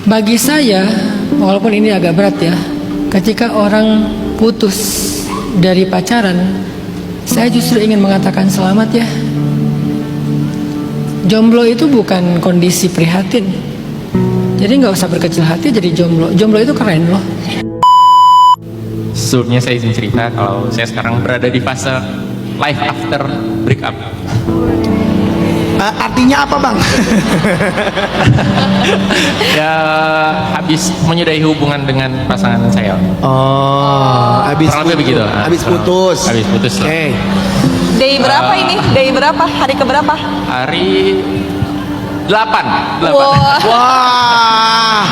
Bagi saya, walaupun ini agak berat ya, ketika orang putus dari pacaran, saya justru ingin mengatakan selamat ya. Jomblo itu bukan kondisi prihatin. Jadi nggak usah berkecil hati jadi jomblo. Jomblo itu keren loh. Sebelumnya saya izin cerita kalau saya sekarang berada di fase life after breakup. Artinya apa bang? Ya habis menyudahi hubungan dengan pasangan saya. Oh, habis Kurang lebih begitu. Habis putus. Habis putus. Oke. Day berapa ini? Day berapa? Hari keberapa? Hari 8. Wah. Wah.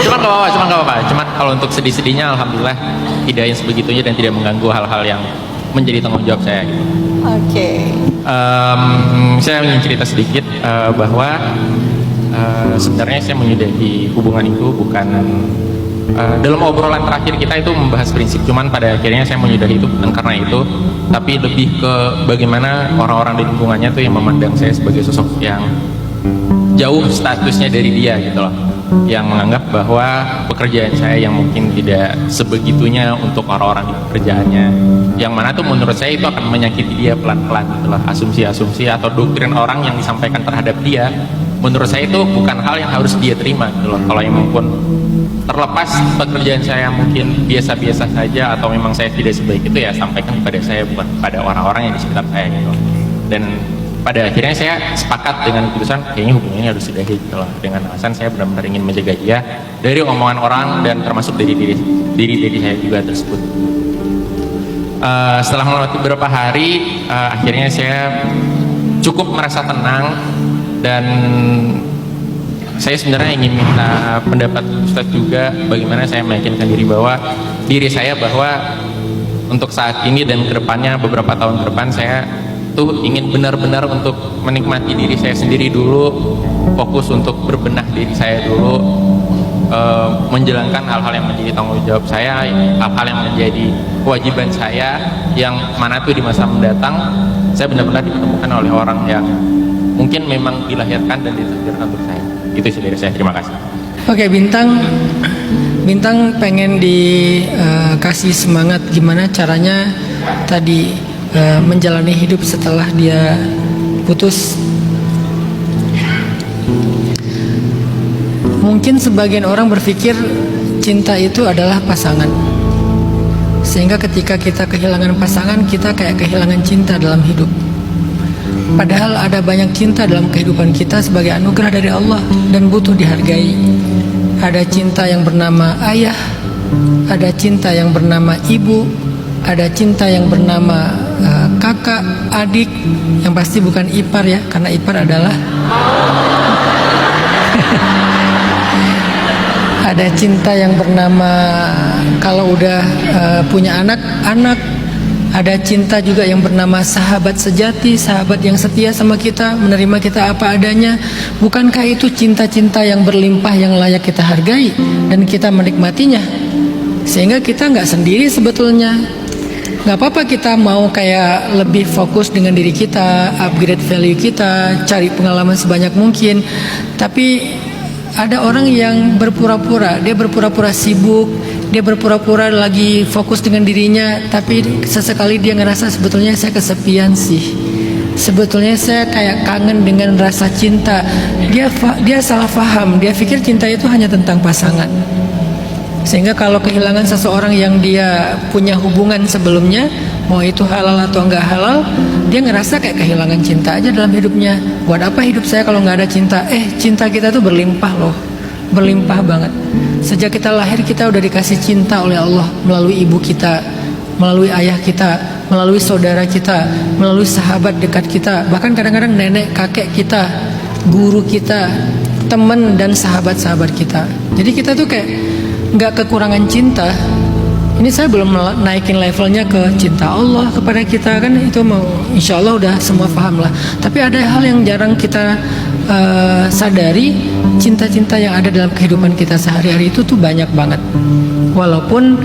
Cuman gak apa-apa. Cuman kalau untuk sedih-sedihnya alhamdulillah tidak yang sebegitunya dan tidak mengganggu hal-hal yang menjadi tanggung jawab saya gitu. Oke. Saya ingin cerita sedikit bahwa sebenarnya saya menyudahi hubungan itu bukan dalam obrolan terakhir kita itu membahas prinsip, cuman pada akhirnya saya menyudahi itu bukan karena itu, tapi lebih ke bagaimana orang-orang di lingkungannya tuh yang memandang saya sebagai sosok yang jauh statusnya dari dia gitu loh, yang menganggap bahwa pekerjaan saya yang mungkin tidak sebegitunya untuk orang-orang di pekerjaannya, yang mana tuh menurut saya itu akan menyakiti dia pelan-pelan gitu loh. Asumsi-asumsi atau doktrin orang yang disampaikan terhadap dia menurut saya itu bukan hal yang harus dia terima gitu loh. Kalau yang pun terlepas pekerjaan saya mungkin biasa-biasa saja atau memang saya tidak sebaik itu, ya sampaikan kepada saya, bukan pada orang-orang yang di sekitar saya gitu loh. Dan pada akhirnya saya sepakat dengan keputusan kayaknya hubungannya harus sudahi gitu loh, dengan alasan saya benar-benar ingin menjaga dia dari omongan orang dan termasuk dari diri saya juga tersebut. Setelah melewati beberapa hari, akhirnya saya cukup merasa tenang, dan saya sebenarnya ingin minta pendapat Ustadz juga bagaimana saya meyakinkan diri saya bahwa untuk saat ini dan kedepannya beberapa tahun ke depan saya tuh ingin benar-benar untuk menikmati diri saya sendiri dulu, fokus untuk berbenah diri saya dulu, menjalankan hal-hal yang menjadi tanggung jawab saya, hal-hal yang menjadi kewajiban saya, yang mana tuh di masa mendatang saya benar-benar dipertemukan oleh orang yang mungkin memang dilahirkan dan ditakdirkan untuk saya. Itu sih dari saya, terima kasih. Oke, Bintang pengen dikasih semangat gimana caranya tadi menjalani hidup setelah dia putus. Mungkin sebagian orang berpikir cinta itu adalah pasangan, sehingga ketika kita kehilangan pasangan kita kayak kehilangan cinta dalam hidup. Padahal ada banyak cinta dalam kehidupan kita sebagai anugerah dari Allah dan butuh dihargai. Ada cinta yang bernama ayah, ada cinta yang bernama ibu, ada cinta yang bernama kakak, adik, yang pasti bukan ipar ya, karena ipar adalah ada cinta yang bernama kalau udah punya anak. Ada cinta juga yang bernama sahabat sejati, sahabat yang setia sama kita, menerima kita apa adanya. Bukankah itu cinta-cinta yang berlimpah yang layak kita hargai dan kita menikmatinya, sehingga kita nggak sendiri sebetulnya. Nggak apa-apa kita mau kayak lebih fokus dengan diri kita, upgrade value kita, cari pengalaman sebanyak mungkin. Tapi ada orang yang berpura-pura, dia berpura-pura sibuk, dia berpura-pura lagi fokus dengan dirinya, tapi sesekali dia ngerasa sebetulnya saya kesepian sih. Sebetulnya saya kayak kangen dengan rasa cinta. Dia salah paham, dia pikir cinta itu hanya tentang pasangan. Sehingga kalau kehilangan seseorang yang dia punya hubungan sebelumnya, mau itu halal atau enggak halal, dia ngerasa kayak kehilangan cinta aja dalam hidupnya. Buat apa hidup saya kalau nggak ada cinta? Cinta kita tuh berlimpah loh, berlimpah banget. Sejak kita lahir kita udah dikasih cinta oleh Allah melalui ibu kita, melalui ayah kita, melalui saudara kita, melalui sahabat dekat kita, bahkan kadang-kadang nenek kakek kita, guru kita, teman dan sahabat-sahabat kita. Jadi kita tuh kayak nggak kekurangan cinta. Ini saya belum naikin levelnya ke cinta Allah kepada kita, kan itu mau insya Allah udah semua paham lah. Tapi ada hal yang jarang kita sadari, cinta-cinta yang ada dalam kehidupan kita sehari-hari itu tuh banyak banget. Walaupun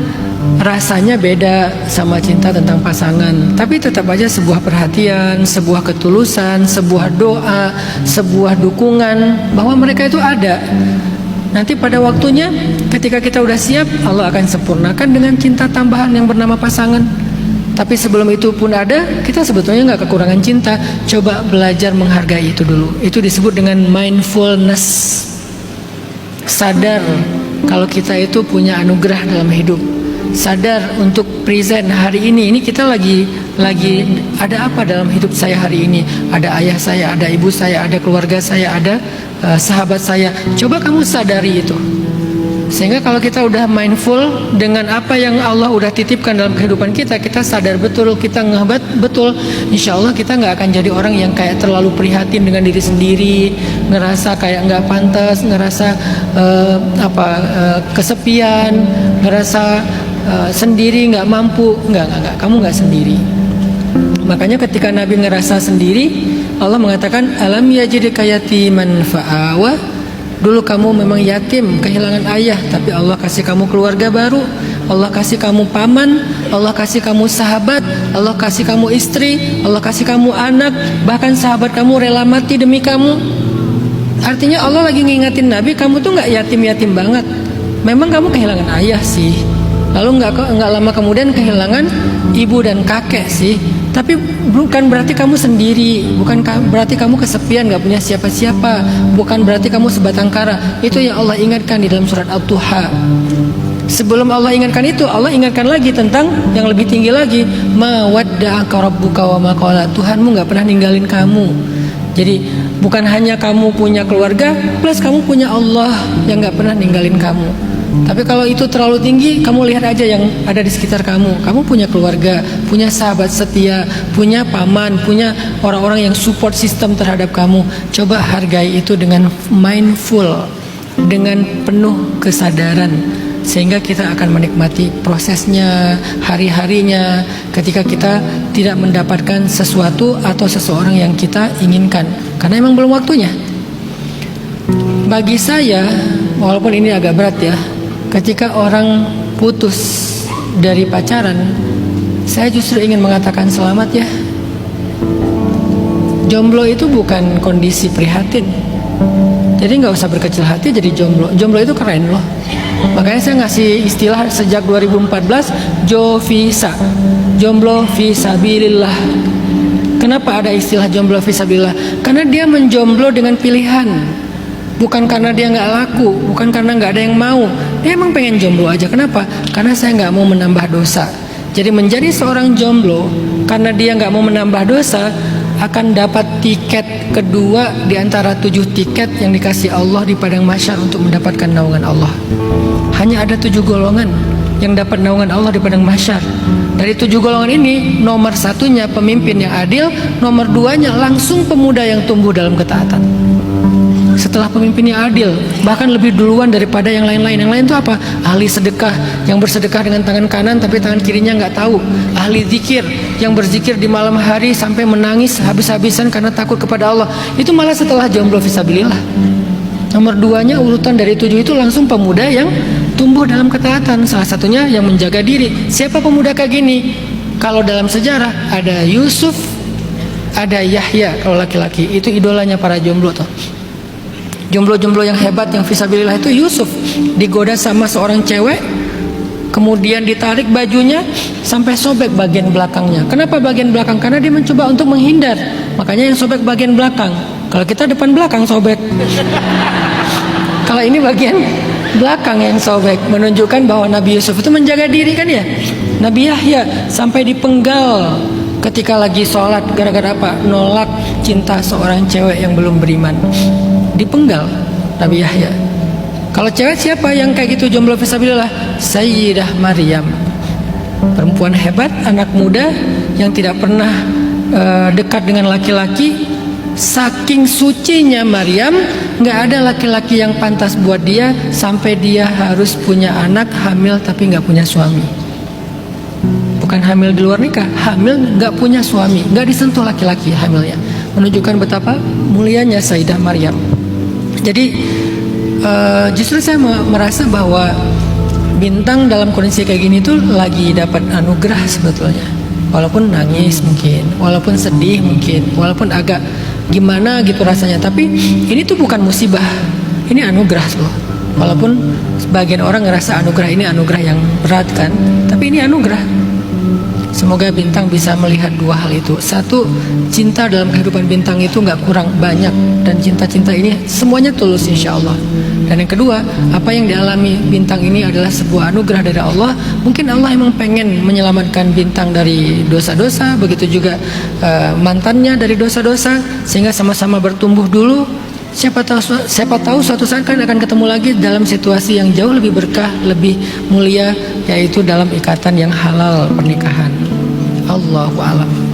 rasanya beda sama cinta tentang pasangan, tapi tetap aja sebuah perhatian, sebuah ketulusan, sebuah doa, sebuah dukungan bahwa mereka itu ada. Nanti pada waktunya ketika kita udah siap, Allah akan sempurnakan dengan cinta tambahan yang bernama pasangan. Tapi sebelum itu pun ada, kita sebetulnya nggak kekurangan cinta. Coba belajar menghargai itu dulu. Itu disebut dengan mindfulness. Sadar kalau kita itu punya anugerah dalam hidup. Sadar untuk present hari ini kita lagi ada apa dalam hidup saya hari ini. Ada ayah saya, ada ibu saya, ada keluarga saya, ada sahabat saya. Coba kamu sadari itu. Sehingga kalau kita udah mindful dengan apa yang Allah udah titipkan dalam kehidupan kita, kita sadar betul, kita ngebat betul, insya Allah kita nggak akan jadi orang yang kayak terlalu prihatin dengan diri sendiri, ngerasa kayak nggak pantas, ngerasa kesepian, ngerasa sendiri, nggak mampu. Nggak, kamu nggak sendiri. Makanya ketika Nabi ngerasa sendiri, Allah mengatakan alam yajidka yatiman fa'awa. Dulu kamu memang yatim, kehilangan ayah, tapi Allah kasih kamu keluarga baru, Allah kasih kamu paman, Allah kasih kamu sahabat, Allah kasih kamu istri, Allah kasih kamu anak, bahkan sahabat kamu rela mati demi kamu. Artinya Allah lagi ngingetin Nabi, kamu tuh nggak yatim-yatim banget. Memang kamu kehilangan ayah sih, lalu nggak lama kemudian kehilangan ibu dan kakek sih. Tapi bukan berarti kamu sendiri, bukan berarti kamu kesepian, gak punya siapa-siapa, bukan berarti kamu sebatang kara. Itu yang Allah ingatkan di dalam surat At-Tuha. Sebelum Allah ingatkan itu, Allah ingatkan lagi tentang yang lebih tinggi lagi. Ma wadda'aka rabbuka wa ma qala. Tuhanmu gak pernah ninggalin kamu. Jadi bukan hanya kamu punya keluarga, plus kamu punya Allah yang gak pernah ninggalin kamu. Tapi kalau itu terlalu tinggi, kamu lihat aja yang ada di sekitar kamu. Kamu punya keluarga, punya sahabat setia, punya paman, punya orang-orang yang support system terhadap kamu. Coba hargai itu dengan mindful, dengan penuh kesadaran, sehingga kita akan menikmati prosesnya, hari-harinya, ketika kita tidak mendapatkan sesuatu atau seseorang yang kita inginkan, karena emang belum waktunya. Bagi saya, walaupun ini agak berat ya, ketika orang putus dari pacaran, saya justru ingin mengatakan selamat ya. Jomblo itu bukan kondisi prihatin. Jadi nggak usah berkecil hati jadi jomblo. Jomblo itu keren loh. Makanya saya ngasih istilah sejak 2014, Jovisa, jomblo fisabilillah. Kenapa ada istilah jomblo fisabilillah? Karena dia menjomblo dengan pilihan. Bukan karena dia nggak laku, bukan karena nggak ada yang mau. Dia emang pengen jomblo aja. Kenapa? Karena saya nggak mau menambah dosa. Jadi menjadi seorang jomblo karena dia nggak mau menambah dosa, akan dapat tiket kedua di antara 7 tiket yang dikasih Allah di padang mahsyar untuk mendapatkan naungan Allah. Hanya ada 7 golongan yang dapat naungan Allah di padang mahsyar. Dari 7 golongan ini, nomor 1-nya pemimpin yang adil, nomor 2-nya langsung pemuda yang tumbuh dalam ketaatan. Setelah pemimpin yang adil, bahkan lebih duluan daripada yang lain-lain. Yang lain itu apa? Ahli sedekah, yang bersedekah dengan tangan kanan tapi tangan kirinya nggak tahu. Ahli zikir, yang berzikir di malam hari sampai menangis habis-habisan karena takut kepada Allah. Itu malah setelah jomblo fisabilillah. Nomor 2-nya urutan dari 7 itu langsung pemuda yang tumbuh dalam ketaatan. Salah satunya yang menjaga diri. Siapa pemuda kayak gini? Kalau dalam sejarah ada Yusuf, ada Yahya. Kalau laki-laki itu idolanya para jomblo tuh. Jomblo-jomblo yang hebat, yang fisabilillah itu Yusuf. Digoda sama seorang cewek, kemudian ditarik bajunya sampai sobek bagian belakangnya. Kenapa bagian belakang? Karena dia mencoba untuk menghindar. Makanya yang sobek bagian belakang. Kalau kita depan belakang sobek. Kalau ini bagian belakang yang sobek, menunjukkan bahwa Nabi Yusuf itu menjaga diri kan ya. Nabi Yahya sampai dipenggal ketika lagi sholat. Gara-gara apa? Nolak cinta seorang cewek yang belum beriman. Dipenggal Nabi Yahya. Kalau cewek siapa yang kayak gitu jomblo fisabilillah? Sayyidah Maryam, perempuan hebat, anak muda yang tidak pernah dekat dengan laki-laki. Saking sucinya Maryam, nggak ada laki-laki yang pantas buat dia, sampai dia harus punya anak, hamil tapi nggak punya suami. Bukan hamil di luar nikah, hamil nggak punya suami, nggak disentuh laki-laki hamilnya. Menunjukkan betapa mulianya Sayyidah Maryam. Jadi justru saya merasa bahwa bintang dalam kondisi kayak gini tuh lagi dapat anugerah sebetulnya. Walaupun nangis mungkin, walaupun sedih mungkin, walaupun agak gimana gitu rasanya, tapi ini tuh bukan musibah, ini anugerah loh. Walaupun sebagian orang ngerasa anugerah ini anugerah yang berat kan, tapi ini anugerah. Semoga Bintang bisa melihat dua hal itu. Satu, cinta dalam kehidupan Bintang itu nggak kurang banyak, dan cinta-cinta ini semuanya tulus insya Allah. Dan yang kedua, apa yang dialami Bintang ini adalah sebuah anugerah dari Allah. Mungkin Allah emang pengen menyelamatkan Bintang dari dosa-dosa, begitu juga mantannya dari dosa-dosa, sehingga sama-sama bertumbuh dulu. Siapa tahu suatu saat kan akan ketemu lagi dalam situasi yang jauh lebih berkah, lebih mulia, yaitu dalam ikatan yang halal pernikahan. Allahu a'lam.